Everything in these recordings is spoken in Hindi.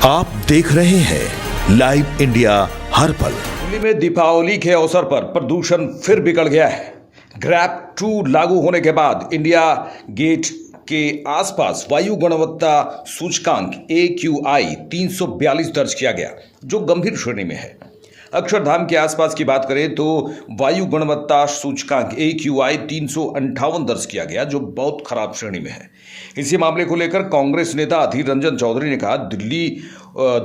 आप देख रहे हैं लाइव इंडिया हर पल। दिल्ली में दीपावली के अवसर पर प्रदूषण फिर बिगड़ गया है। ग्रैप 2 लागू होने के बाद इंडिया गेट के आसपास वायु गुणवत्ता सूचकांक AQI 342 दर्ज किया गया, जो गंभीर श्रेणी में है। अक्षरधाम के आसपास की बात करें तो वायु गुणवत्ता सूचकांक AQI 358 दर्ज किया गया, जो बहुत खराब श्रेणी में है। इसी मामले को लेकर कांग्रेस नेता अधीर रंजन चौधरी ने कहा,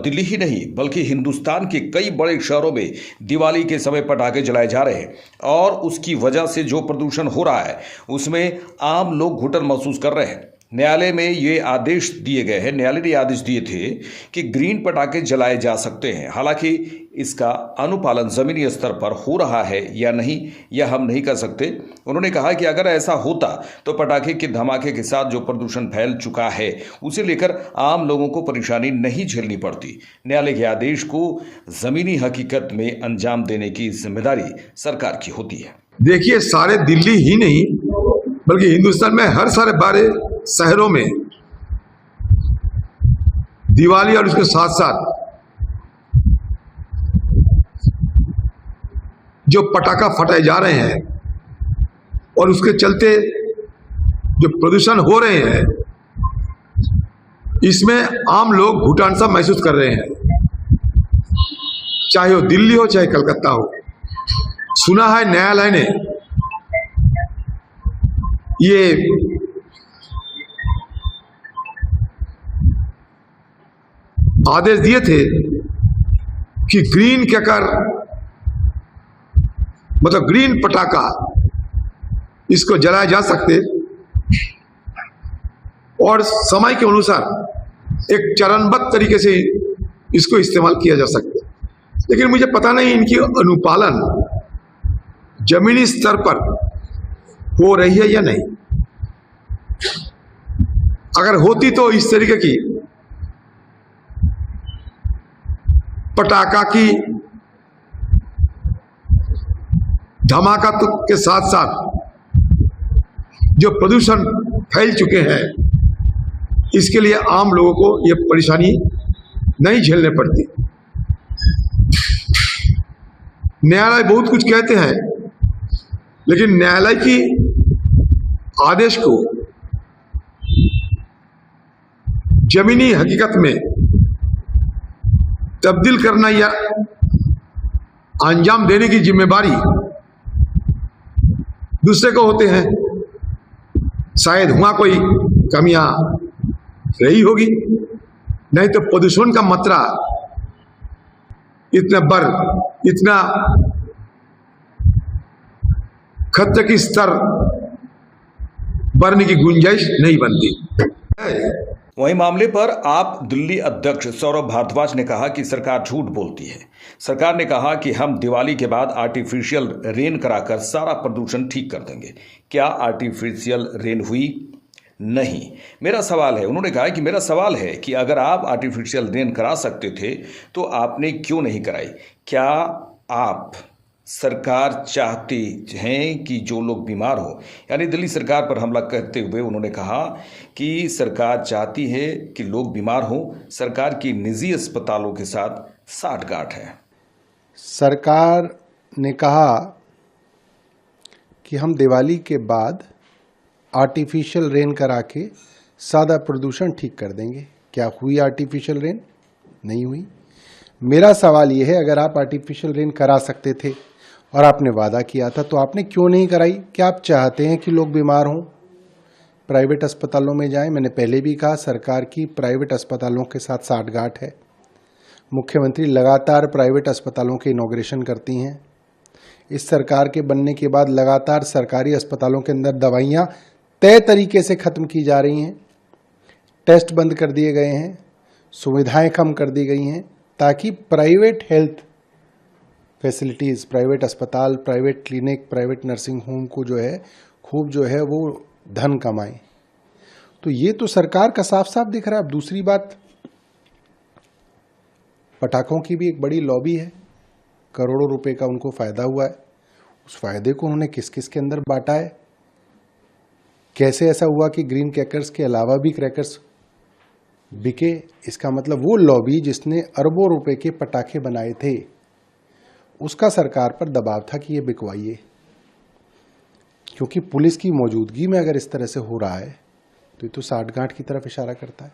दिल्ली ही नहीं बल्कि हिंदुस्तान के कई बड़े शहरों में दिवाली के समय पटाखे जलाए जा रहे हैं और उसकी वजह से जो प्रदूषण हो रहा है उसमें आम लोग घुटन महसूस कर रहे हैं। न्यायालय में ये आदेश दिए गए हैं, न्यायालय ने आदेश दिए थे कि ग्रीन पटाखे जलाए जा सकते हैं। हालांकि इसका अनुपालन जमीनी स्तर पर हो रहा है या नहीं, यह हम नहीं कर सकते। उन्होंने कहा कि अगर ऐसा होता तो पटाखे के धमाके के साथ जो प्रदूषण फैल चुका है उसे लेकर आम लोगों को परेशानी नहीं झेलनी पड़ती। न्यायालय के आदेश को जमीनी हकीकत में अंजाम देने की जिम्मेदारी सरकार की होती है। देखिए, सारे दिल्ली ही नहीं बल्कि हिंदुस्तान में हर सारे बड़े शहरों में दिवाली और उसके साथ साथ जो पटाखा फटाए जा रहे हैं और उसके चलते जो प्रदूषण हो रहे हैं, इसमें आम लोग घुटन सा महसूस कर रहे हैं, चाहे वो दिल्ली हो चाहे कलकत्ता हो। सुना है न्यायालय ने ये आदेश दिए थे कि ग्रीन क्रैकर मतलब ग्रीन पटाखा इसको जलाया जा सकते और समय के अनुसार एक चरणबद्ध तरीके से इसको इस्तेमाल किया जा सकता है। लेकिन मुझे पता नहीं इनकी अनुपालन जमीनी स्तर पर हो रही है या नहीं। अगर होती तो इस तरीके की पटाखा की धमाका के साथ साथ जो प्रदूषण फैल चुके हैं, इसके लिए आम लोगों को ये परेशानी नहीं झेलने पड़ती। न्यायालय बहुत कुछ कहते हैं, लेकिन न्यायालय की आदेश को जमीनी हकीकत में तब्दील करना या अंजाम देने की जिम्मेदारी दूसरे को होते हैं। शायद वहां कोई कमियां रही होगी, नहीं तो प्रदूषण का मात्रा इतना खतरे की स्तर बढ़ने की गुंजाइश नहीं बनती। वहीं मामले पर आप दिल्ली अध्यक्ष सौरभ भारद्वाज ने कहा कि सरकार झूठ बोलती है। सरकार ने कहा कि हम दिवाली के बाद आर्टिफिशियल रेन कराकर सारा प्रदूषण ठीक कर देंगे। क्या आर्टिफिशियल रेन हुई? नहीं। मेरा सवाल है, उन्होंने कहा कि मेरा सवाल है कि अगर आप आर्टिफिशियल रेन करा सकते थे तो आपने क्यों नहीं कराई? क्या आप सरकार चाहती हैं कि जो लोग बीमार हो, यानी दिल्ली सरकार पर हमला करते हुए उन्होंने कहा कि सरकार चाहती है कि लोग बीमार हों। सरकार की निजी अस्पतालों के साथ साठगांठ है। सरकार ने कहा कि हम दिवाली के बाद आर्टिफिशियल रेन करा के सादा प्रदूषण ठीक कर देंगे। क्या हुई आर्टिफिशियल रेन? नहीं हुई। मेरा सवाल यह है, अगर आप आर्टिफिशियल रेन करा सकते थे और आपने वादा किया था तो आपने क्यों नहीं कराई? क्या आप चाहते हैं कि लोग बीमार हों, प्राइवेट अस्पतालों में जाएं? मैंने पहले भी कहा, सरकार की प्राइवेट अस्पतालों के साथ साठगांठ है। मुख्यमंत्री लगातार प्राइवेट अस्पतालों के इनॉग्रेशन करती हैं। इस सरकार के बनने के बाद लगातार सरकारी अस्पतालों के अंदर दवाइयाँ तय तरीके से ख़त्म की जा रही हैं, टेस्ट बंद कर दिए गए हैं, सुविधाएं कम कर दी गई हैं, ताकि प्राइवेट हेल्थ फैसिलिटीज़, प्राइवेट अस्पताल, private clinic, private nursing home को जो है खूब जो है वो धन कमाएं। तो ये तो सरकार का साफ साफ दिख रहा है। अब दूसरी बात, पटाखों की भी एक बड़ी लॉबी है, करोड़ों रुपए का उनको फ़ायदा हुआ है। उस फायदे को उन्होंने किस किस के अंदर बांटा है? कैसे ऐसा हुआ कि ग्रीन क्रैकर्स के अलावा भी क्रैकर्स बिके, इसका मतलब वो लॉबी जिसने अरबों रुपए के पटाखे बनाए थे उसका सरकार पर दबाव था कि ये बिकवाइए। क्योंकि पुलिस की मौजूदगी में अगर इस तरह से हो रहा है तो ये तो साठगांठ की तरफ इशारा करता है।